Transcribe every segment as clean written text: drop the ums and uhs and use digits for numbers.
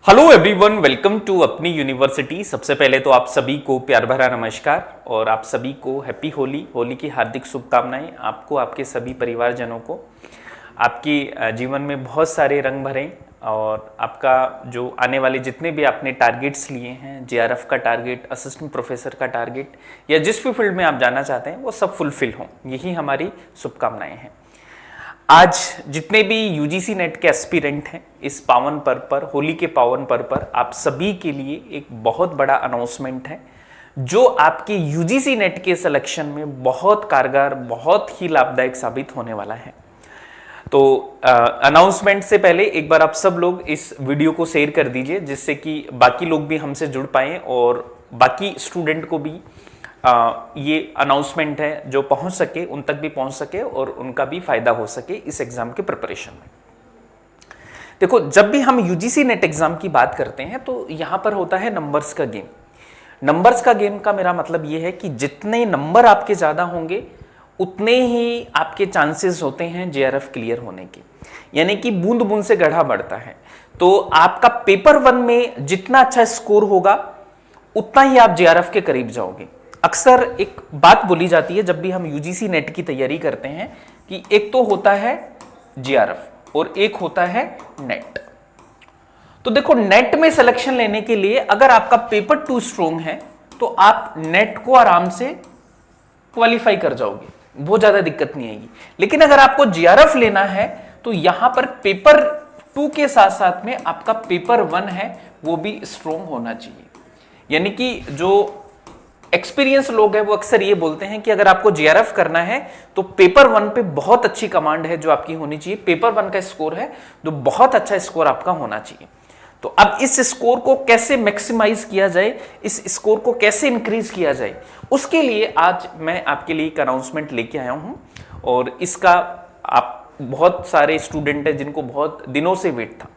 Hello everyone, welcome to अपनी university. सबसे पहले तो आप सभी को प्यार भरा नमस्कार और आप सभी को हैप्पी होली की हार्दिक शुभकामनाएं। आपको, आपके सभी परिवारजनों को आपके जीवन में बहुत सारे रंग भरें और आपका जो आने वाले जितने भी आपने टारगेट्स लिए हैं, जेआरएफ का टारगेट, असिस्टेंट प्रोफेसर का टारगेट या जिस भी फील्ड में आप जाना चाहते हैं वो सब फुलफिल हों, यही हमारी शुभकामनाएं हैं। आज जितने भी यूजीसी नेट के एस्पिरेंट हैं, इस पावन पर्व पर, होली के पावन पर्व पर आप सभी के लिए एक बहुत बड़ा अनाउंसमेंट है जो आपके यूजीसी नेट के सिलेक्शन में बहुत कारगर, बहुत ही लाभदायक साबित होने वाला है। तो अनाउंसमेंट से पहले एक बार आप सब लोग इस वीडियो को शेयर कर दीजिए, जिससे कि बाकी लोग भी हमसे जुड़ पाएं और बाकी स्टूडेंट को भी ये अनाउंसमेंट है जो पहुंच सके, उन तक भी पहुंच सके और उनका भी फायदा हो सके इस एग्जाम के प्रिपरेशन में। देखो, जब भी हम यूजीसी नेट एग्जाम की बात करते हैं तो यहां पर होता है नंबर्स का गेम। नंबर्स का गेम का मेरा मतलब ये है कि जितने नंबर आपके ज्यादा होंगे उतने ही आपके चांसेस होते हैं जेआरएफ क्लियर होने के, यानी कि बूंद बूंद से गड्ढा बढ़ता है। तो आपका पेपर 1 में जितना अच्छा स्कोर होगा उतना ही आप जेआरएफ के करीब जाओगे। अक्सर एक बात बोली जाती है जब भी हम यूजीसी नेट की तैयारी करते हैं कि एक तो होता है जेआरएफ और एक होता है नेट। तो देखो, नेट में सिलेक्शन लेने के लिए अगर आपका पेपर 2 स्ट्रोंग है तो आप नेट को आराम से क्वालिफाई कर जाओगे, बहुत ज्यादा दिक्कत नहीं आएगी। लेकिन अगर आपको जेआरएफ लेना है तो यहां पर पेपर 2 के साथ साथ में आपका पेपर 1 है वो भी स्ट्रोंग होना चाहिए। यानी कि जो एक्सपीरियंस लोग हैं वो अक्सर ये बोलते हैं कि अगर आपको जेआरएफ करना है तो पेपर 1 पे बहुत अच्छी कमांड है जो आपकी होनी चाहिए। पेपर 1 का स्कोर है जो बहुत अच्छा स्कोर आपका होना चाहिए। तो अब इस स्कोर को कैसे मैक्सिमाइज किया जाए, इस स्कोर को कैसे इंक्रीज किया जाए, उसके लिए आज मैं आपके लिए एक अनाउंसमेंट लेके आया हूं। और इसका आप बहुत सारे स्टूडेंट हैं जिनको बहुत दिनों से वेट था,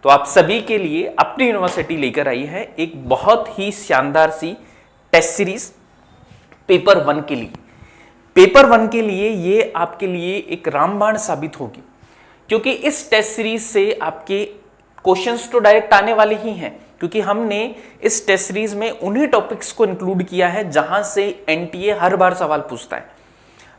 तो आप सभी के लिए अपनी यूनिवर्सिटी लेकर आई है एक बहुत ही शानदार सी टेस्ट सीरीज पेपर 1 के लिए। पेपर 1 के लिए ये आपके लिए एक रामबाण साबित होगी, क्योंकि इस टेस्ट सीरीज से आपके क्वेश्चंस तो डायरेक्ट आने वाले ही हैं, क्योंकि हमने इस टेस्ट सीरीज में उन्हीं टॉपिक्स को इंक्लूड किया है जहां से एनटीए हर बार सवाल पूछता है।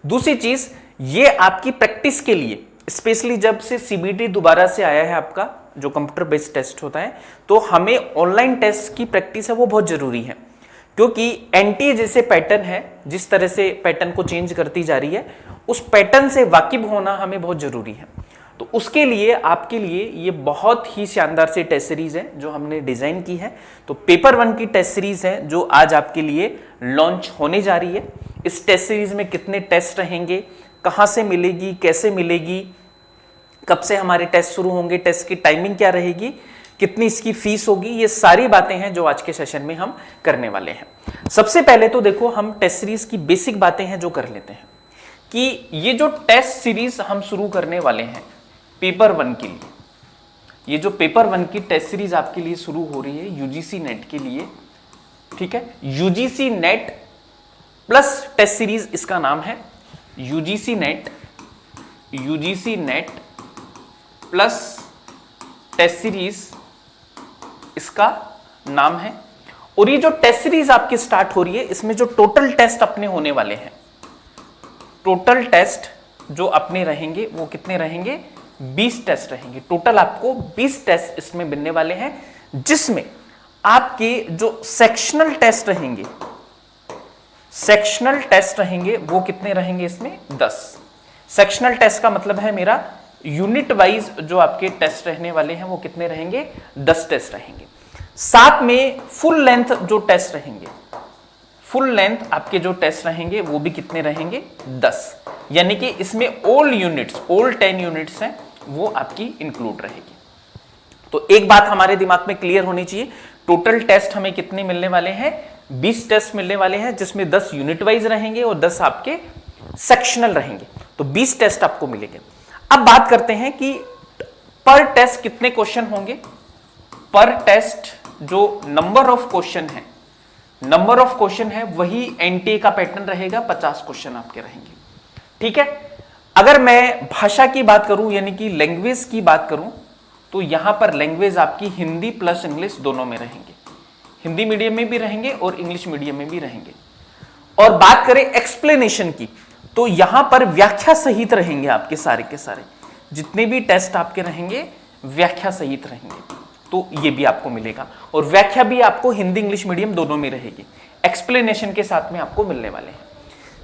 दूसरी चीज, ये आपकी प्रैक्टिस के लिए, स्पेशली जब से सीबीटी दोबारा से आया है आपका जो कंप्यूटर बेस्ड टेस्ट होता है, तो हमें ऑनलाइन टेस्ट की प्रैक्टिस है वो बहुत जरूरी है। क्योंकि एनटीए जैसे पैटर्न है, जिस तरह से पैटर्न को चेंज करती जा रही है, उस पैटर्न से वाकिफ होना हमें बहुत जरूरी है। तो उसके लिए आपके लिए ये बहुत ही शानदार सी टेस्ट सीरीज है जो हमने डिजाइन की है। तो पेपर 1 की टेस्ट सीरीज है जो आज आपके लिए लॉन्च होने जा रही है। इस टेस्ट सीरीज में कितने टेस्ट रहेंगे, कहां से मिलेगी, कैसे मिलेगी, कब से हमारे टेस्ट शुरू होंगे, टेस्ट की टाइमिंग क्या रहेगी, कितनी इसकी फीस होगी, ये सारी बातें हैं जो आज के सेशन में हम करने वाले हैं। सबसे पहले तो देखो, हम टेस्ट सीरीज की बेसिक बातें हैं जो कर लेते हैं कि ये जो टेस्ट सीरीज हम शुरू करने वाले हैं पेपर 1 के लिए, ये जो पेपर 1 की टेस्ट सीरीज आपके लिए शुरू हो रही है यूजीसी नेट के लिए, ठीक है। UGC NET plus test series इसका नाम है। UGC NET plus test series इसका नाम है। और ये जो टेस्ट सीरीज आपकी स्टार्ट हो रही है, इसमें जो टोटल टेस्ट अपने होने वाले हैं, टोटल टेस्ट जो अपने रहेंगे वो कितने रहेंगे, 20 टेस्ट रहेंगे। टोटल आपको 20 टेस्ट इसमें मिलने वाले हैं, जिसमें आपके जो सेक्शनल टेस्ट रहेंगे वो कितने रहेंगे, इसमें 10। सेक्शनल टेस्ट का मतलब है मेरा यूनिट वाइज जो आपके टेस्ट रहने वाले हैं वो कितने रहेंगे, 10 टेस्ट रहेंगे। साथ में फुल लेंथ जो टेस्ट रहेंगे, फुल लेंथ आपके जो टेस्ट रहेंगे वो भी कितने रहेंगे, 10। यानी कि इसमें ऑल 10 यूनिट्स हैं वो आपकी इंक्लूड रहेगी। तो एक बात हमारे दिमाग में क्लियर होनी चाहिए, टोटल टेस्ट हमें कितने मिलने वाले हैं, 20 टेस्ट मिलने वाले हैं, जिसमें 10 यूनिट वाइज रहेंगे और 10 आपके सेक्शनल रहेंगे। तो 20 टेस्ट आपको मिलेंगे। अब बात करते हैं कि पर टेस्ट कितने क्वेश्चन होंगे। पर टेस्ट जो नंबर ऑफ क्वेश्चन है वही एनटीए का पैटर्न रहेगा, 50 क्वेश्चन आपके रहेंगे, ठीक है। अगर मैं भाषा की बात करूं, यानी कि लैंग्वेज की बात करूं, तो यहां पर लैंग्वेज आपकी हिंदी प्लस इंग्लिश दोनों में रहेंगे, हिंदी मीडियम में भी रहेंगे और इंग्लिश मीडियम में भी रहेंगे। और बात करें एक्सप्लेनेशन की, तो यहां पर व्याख्या सहित रहेंगे आपके सारे के सारे, जितने भी टेस्ट आपके रहेंगे व्याख्या सहित रहेंगे, तो ये भी आपको मिलेगा। और व्याख्या भी आपको हिंदी इंग्लिश मीडियम दोनों में रहेगी, एक्सप्लेनेशन के साथ में आपको मिलने वाले हैं।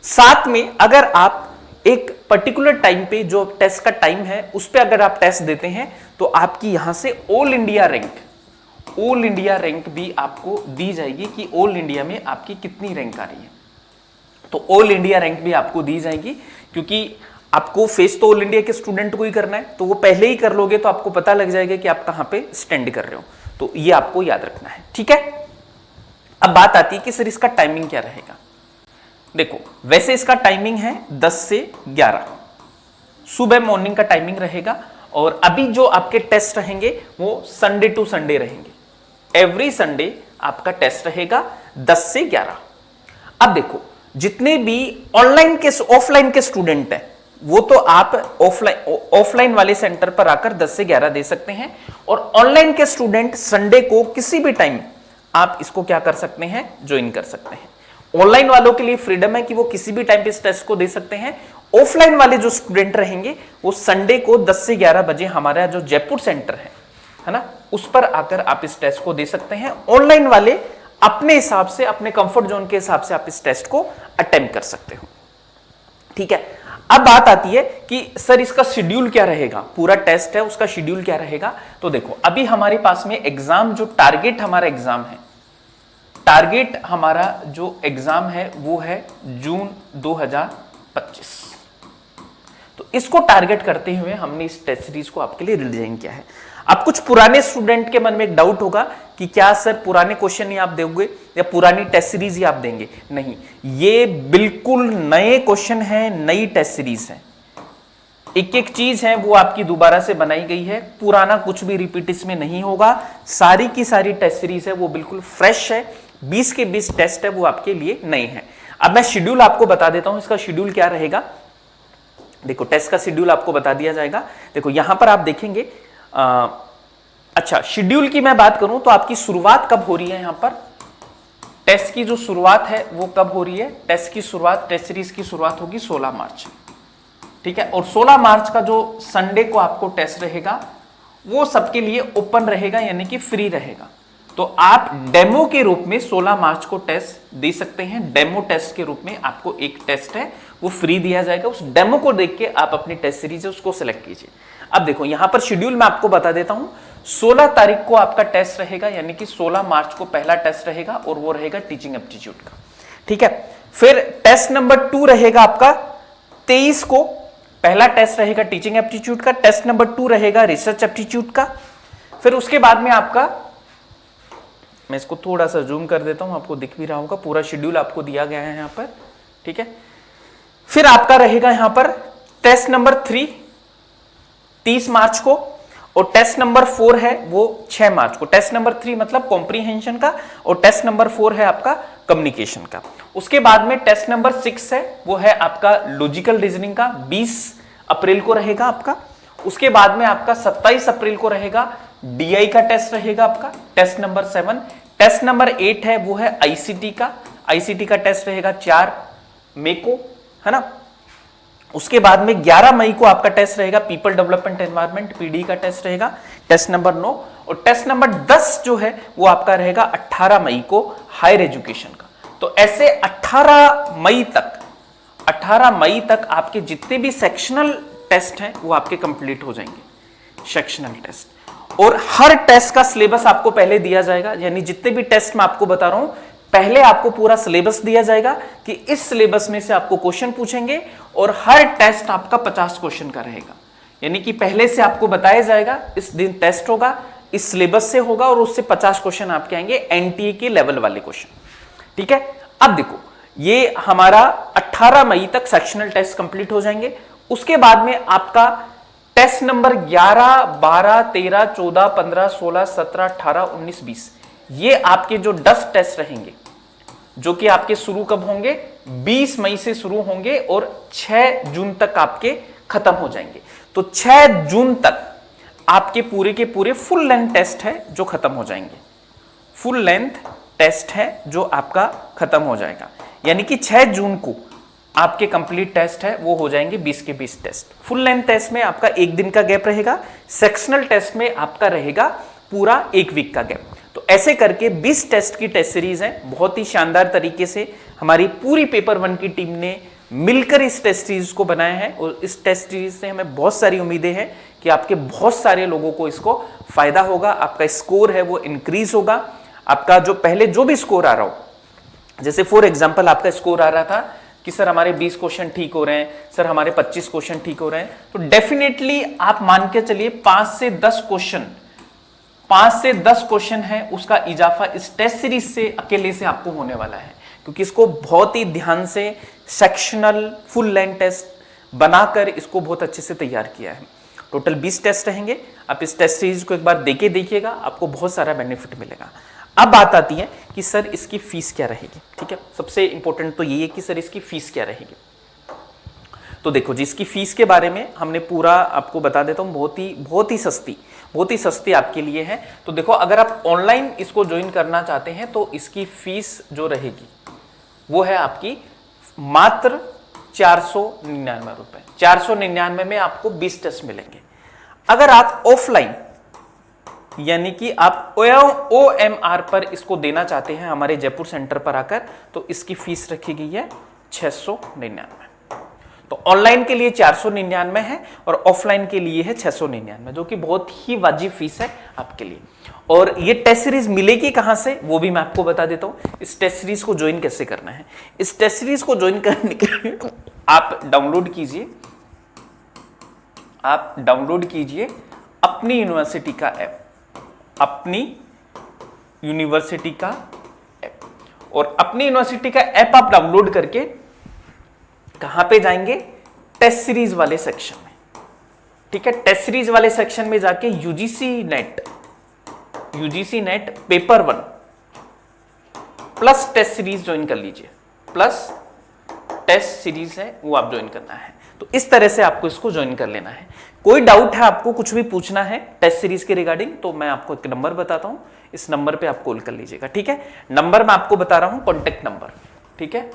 साथ में अगर आप एक पर्टिकुलर टाइम पे, जो टेस्ट का टाइम है उस पे अगर आप टेस्ट देते हैं, तो आपकी यहां से ऑल इंडिया रैंक भी आपको दी जाएगी कि ऑल इंडिया में आपकी कितनी रैंक आ रही है। तो ऑल इंडिया रैंक भी आपको दी जाएगी, क्योंकि आपको फेस तो ऑल इंडिया के स्टूडेंट को ही करना है, तो वो पहले ही कर लोगे तो आपको पता लग जाएगा कि आप कहां पे स्टैंड कर रहे हो। तो ये आपको याद रखना है, ठीक है। अब बात आती है कि सर इसका टाइमिंग क्या रहेगा। देखो, वैसे इसका टाइमिंग है 10 से 11 सुबह मॉर्निंग का टाइमिंग रहेगा। और अभी जो आपके टेस्ट रहेंगे वो संडे टू संडे रहेंगे, एवरी संडे आपका टेस्ट रहेगा 10 से 11। अब देखो, जितने भी ऑनलाइन के ऑफलाइन के स्टूडेंट हैं वो तो आप ऑफलाइन वाले सेंटर पर आकर 10 से 11 दे सकते हैं, और ऑनलाइन के स्टूडेंट संडे को किसी भी टाइम आप इसको क्या कर सकते हैं, ज्वाइन कर सकते हैं। ऑनलाइन वालों के लिए फ्रीडम है कि वो किसी भी टाइम पे इस टेस्ट को दे सकते हैं। ऑफलाइन वाले जो स्टूडेंट रहेंगे वो संडे को 10 से 11 बजे हमारा जो जयपुर सेंटर है ना, उस पर आकर आप इस टेस्ट को दे सकते हैं। ऑनलाइन वाले अपने हिसाब से, अपने कंफर्ट जोन के हिसाब से आप इस टेस्ट को अटेम्प्ट कर सकते हो, ठीक है। अब बात आती है कि सर इसका शेड्यूल क्या रहेगा, पूरा टेस्ट है उसका शेड्यूल क्या रहेगा। तो देखो, अभी हमारे पास में एग्जाम, जो टारगेट हमारा एग्जाम है, टारगेट हमारा जो एग्जाम है वो है जून 2025। तो इसको टारगेट करते हुए हमने इस टेस्ट सीरीज को आपके लिए डिजाइन किया है। अब कुछ पुराने स्टूडेंट के मन में एक डाउट होगा कि क्या सर पुराने क्वेश्चन ही आप दोगे या पुरानी टेस्ट सीरीज ही आप देंगे। नहीं, ये बिल्कुल नए क्वेश्चन है, नई टेस्ट सीरीज है। एक एक चीज है वो आपकी दोबारा से बनाई गई है, पुराना कुछ भी रिपीट इसमें नहीं होगा। सारी की सारी टेस्ट सीरीज है वो बिल्कुल फ्रेश है, 20 के 20 टेस्ट है वो आपके लिए नए हैं। अब मैं शेड्यूल आपको बता देता हूं, इसका शेड्यूल क्या रहेगा। देखो, टेस्ट का शेड्यूल आपको बता दिया जाएगा। देखो यहां पर आप देखेंगे, अच्छा शेड्यूल की मैं बात करूं तो आपकी शुरुआत कब हो रही है, यहां पर टेस्ट की जो शुरुआत है वो कब हो रही है। टेस्ट की शुरुआत, टेस्ट सीरीज की शुरुआत होगी 16 मार्च, ठीक है। और 16 मार्च का जो संडे को आपको टेस्ट रहेगा वो सबके लिए ओपन रहेगा, यानी कि फ्री रहेगा। तो आप डेमो के रूप में 16 मार्च को टेस्ट दे सकते हैं। डेमो टेस्ट के रूप में आपको एक टेस्ट है वो फ्री दिया जाएगा, उस डेमो को देख के आप अपनी टेस्ट सीरीज है उसको सिलेक्ट कीजिए। अब देखो यहां पर शेड्यूल मैं आपको बता देता हूं। 16 तारीख को आपका टेस्ट रहेगा, यानी कि 16 मार्च को पहला टेस्ट रहेगा और वो रहेगा टीचिंग एप्टीट्यूड का, ठीक है। फिर टेस्ट नंबर 2 रहेगा आपका 23 को, पहला टेस्ट रहेगा टीचिंग एप्टीट्यूड का। टेस्ट नंबर 2 रहेगा रिसर्च एप्टीट्यूड का। फिर उसके बाद में आपका, मैं इसको थोड़ा सा जूम कर देता हूं, आपको दिख भी रहा होगा, पूरा शेड्यूल आपको दिया गया है यहां पर, ठीक है। फिर आपका रहेगा यहां पर टेस्ट नंबर 3 30 मार्च को, और टेस्ट नंबर 4 है वो 6 मार्च को। टेस्ट नंबर 3 मतलब कॉम्प्रीहेंशन का, और टेस्ट नंबर 4 है आपका कम्युनिकेशन का। उसके बाद में टेस्ट नंबर 6 है वो है आपका लॉजिकल रीजनिंग का, 20 अप्रैल को रहेगा आपका। उसके बाद में आपका 27 अप्रैल को रहेगा डीआई का टेस्ट रहेगा आपका, टेस्ट नंबर 7। टेस्ट नंबर 8 है वो है आईसीटी का, आईसीटी का टेस्ट रहेगा 4 मई को, है ना। उसके बाद में 11 मई को आपका टेस्ट रहेगा पीपल डेवलपमेंट एनवायरनमेंट, पीडी का टेस्ट रहेगा, टेस्ट नंबर 9। और टेस्ट नंबर 10 जो है वो आपका रहेगा 18 मई को हायर एजुकेशन का। तो ऐसे 18 मई तक आपके जितने भी सेक्शनल टेस्ट हैं वो आपके कंप्लीट हो जाएंगे, सेक्शनल टेस्ट। और हर टेस्ट का सिलेबस आपको पहले दिया जाएगा, यानी जितने भी टेस्ट मैं आपको बता रहा हूं पहले आपको पूरा सिलेबस दिया जाएगा कि इस सिलेबस में से आपको क्वेश्चन पूछेंगे, और हर टेस्ट आपका 50 क्वेश्चन का रहेगा। यानी कि पहले से आपको बताया जाएगा इस दिन टेस्ट होगा, इस सिलेबस से होगा, और उससे 50 क्वेश्चन आपके आएंगे एनटीए के लेवल वाले क्वेश्चन, ठीक है। अब देखो ये हमारा 18 मई तक सेक्शनल टेस्ट कंप्लीट हो जाएंगे। उसके बाद में आपका टेस्ट नंबर 11, 12, 13, 14, 15, 16, 17, 18, 19, 20 ये आपके जो 10 टेस्ट रहेंगे, जो कि आपके शुरू कब होंगे, 20 मई से शुरू होंगे और 6 जून तक आपके खत्म हो जाएंगे। तो 6 जून तक आपके पूरे के पूरे फुल लेंथ टेस्ट है जो खत्म हो जाएंगे। फुल लेंथ टेस्ट है जो आपका खत्म हो जाएगा, यानी कि 6 जून को आपके कंप्लीट टेस्ट है वो हो जाएंगे 20 के 20 टेस्ट। फुल लेंथ टेस्ट में आपका 1 दिन का गैप रहेगा, सेक्शनल टेस्ट में आपका रहेगा पूरा 1 वीक का गैप। तो ऐसे करके 20 टेस्ट की टेस्ट सीरीज है। बहुत ही शानदार तरीके से हमारी पूरी पेपर 1 की टीम ने मिलकर इस टेस्ट सीरीज को बनाया है और इस टेस्ट सीरीज से हमें बहुत सारी उम्मीदें हैं कि आपके बहुत सारे लोगों को इसको फायदा होगा, आपका स्कोर है वो इंक्रीज होगा। आपका जो पहले जो भी स्कोर आ रहा हो, जैसे फॉर एग्जांपल आपका स्कोर आ रहा था कि सर हमारे 20 क्वेश्चन ठीक हो रहे हैं, सर हमारे 25 क्वेश्चन ठीक हो रहे हैं, तो डेफिनेटली आप मान के चलिए 5 से 10 क्वेश्चन है उसका इजाफा इस टेस्ट सीरीज से अकेले से आपको होने वाला है, क्योंकि इसको बहुत ही ध्यान से सेक्शनल फुल लेंथ टेस्ट बनाकर इसको बहुत अच्छे से तैयार किया है। टोटल 20 टेस्ट रहेंगे। आप इस टेस्ट सीरीज को एक बार देके देखिएगा, आपको बहुत सारा बेनिफिट मिलेगा। अब बात आती है कि सर इसकी फीस क्या रहेगी। ठीक है, सबसे इंपॉर्टेंट तो ये है कि सर इसकी फीस क्या रहेगी। तो देखो जी, इसकी फीस के बारे में हमने पूरा आपको बता देता हूँ, बहुत ही सस्ती आपके लिए है। तो देखो, अगर आप ऑनलाइन इसको ज्वाइन करना चाहते हैं तो इसकी फीस जो रहेगी वो है आपकी मात्र 499 रुपए। 499 में आपको 20 टेस्ट मिलेंगे। अगर आप ऑफलाइन यानी कि आप OMR पर इसको देना चाहते हैं हमारे जयपुर सेंटर पर आकर, तो इसकी फीस रखी गई है 699। तो ऑनलाइन के लिए 499 है और ऑफलाइन के लिए है 699, जो कि बहुत ही वाजिब फीस है आपके लिए। और ये टेस्ट सीरीज मिलेगी कहां से वो भी मैं आपको बता देता हूं। इस टेस्ट सीरीज को ज्वाइन कैसे करना है, इस टेस्ट सीरीज को ज्वाइन करने के लिए आप डाउनलोड कीजिए अपनी यूनिवर्सिटी का ऐप, और अपनी यूनिवर्सिटी का ऐप आप डाउनलोड करके कहां पे जाएंगे, टेस्ट सीरीज वाले सेक्शन में। ठीक है, टेस्ट सीरीज वाले सेक्शन में जाके UGC NET paper 1 plus test series join कर लीजिए। प्लस टेस्ट सीरीज है वो आप ज्वाइन करना है। तो इस तरह से आपको इसको ज्वाइन कर लेना है। कोई डाउट है, आपको कुछ भी पूछना है टेस्ट सीरीज के रिगार्डिंग, तो मैं आपको एक नंबर बताता हूं, इस नंबर पे आप कॉल कर लीजिएगा। ठीक है, नंबर मैं आपको बता रहा हूं, कॉन्टेक्ट नंबर। ठीक है,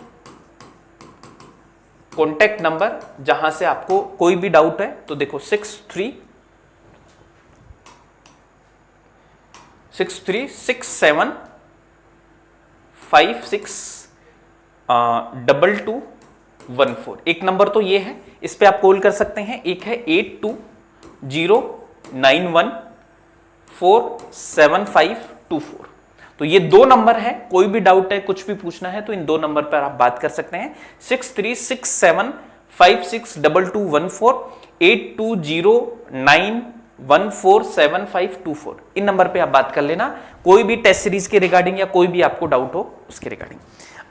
कॉन्टेक्ट नंबर जहां से आपको कोई भी डाउट है तो देखो 6367562214। एक नंबर तो ये है, इस पे आप कॉल कर सकते हैं। एक है 8209147524। तो ये 2 नंबर है। कोई भी डाउट है, कुछ भी पूछना है तो इन 2 नंबर पर आप बात कर सकते हैं। 6367562214, 8209147524। इन नंबर पे आप बात कर लेना, कोई भी टेस्ट सीरीज के रिगार्डिंग या कोई भी आपको डाउट हो उसके रिगार्डिंग।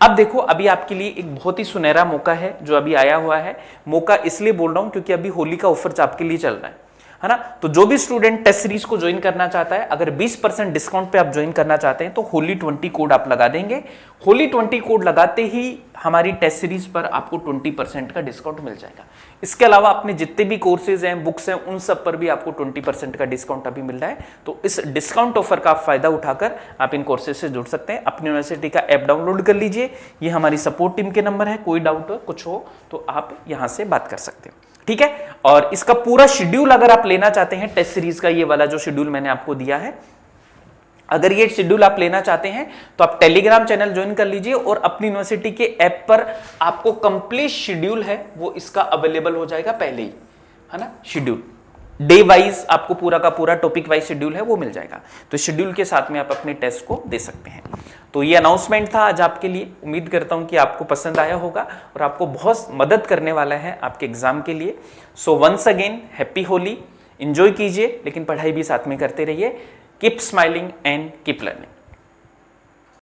अब देखो, अभी आपके लिए एक बहुत ही सुनहरा मौका है जो अभी आया हुआ है। मौका इसलिए बोल रहा हूं क्योंकि अभी होली का ऑफर आपके लिए चल रहा है ना। तो जो भी स्टूडेंट टेस्ट सीरीज को ज्वाइन करना चाहता है, अगर 20% डिस्काउंट पे आप ज्वाइन करना चाहते हैं तो होली 20 कोड आप लगा देंगे। होली 20 कोड लगाते ही हमारी टेस्ट सीरीज पर आपको 20% का डिस्काउंट मिल जाएगा। इसके अलावा अपने जितने भी कोर्सेज हैं, बुक्स हैं, उन सब पर भी आपको 20% का डिस्काउंट अभी मिल रहा है। तो इस डिस्काउंट ऑफर का आप फायदा उठाकर आप इन कोर्सेज से जुड़ सकते हैं। अपनी यूनिवर्सिटी का ऐप डाउनलोड कर लीजिए। ये हमारी सपोर्ट टीम के नंबर है, कोई डाउट हो, कुछ हो तो आप यहां से बात कर सकते हैं। ठीक है, और इसका पूरा शेड्यूल अगर आप लेना चाहते हैं, टेस्ट सीरीज का ये वाला जो शेड्यूल मैंने आपको दिया है, अगर ये शेड्यूल आप लेना चाहते हैं तो आप टेलीग्राम चैनल ज्वाइन कर लीजिए और अपनी यूनिवर्सिटी के ऐप पर आपको कंप्लीट शेड्यूल है वो इसका अवेलेबल हो जाएगा पहले ही, है ना। शेड्यूल डे वाइज आपको पूरा का पूरा टॉपिक वाइज शेड्यूल है वो मिल जाएगा। तो शेड्यूल के साथ में आप अपने टेस्ट को दे सकते हैं। तो ये अनाउंसमेंट था आज आपके लिए। उम्मीद करता हूं कि आपको पसंद आया होगा और आपको बहुत मदद करने वाला है आपके एग्जाम के लिए। So once again happy Holi, enjoy कीजिए लेकिन पढ़ाई भी साथ में करते रहिए। Keep smiling and keep learning.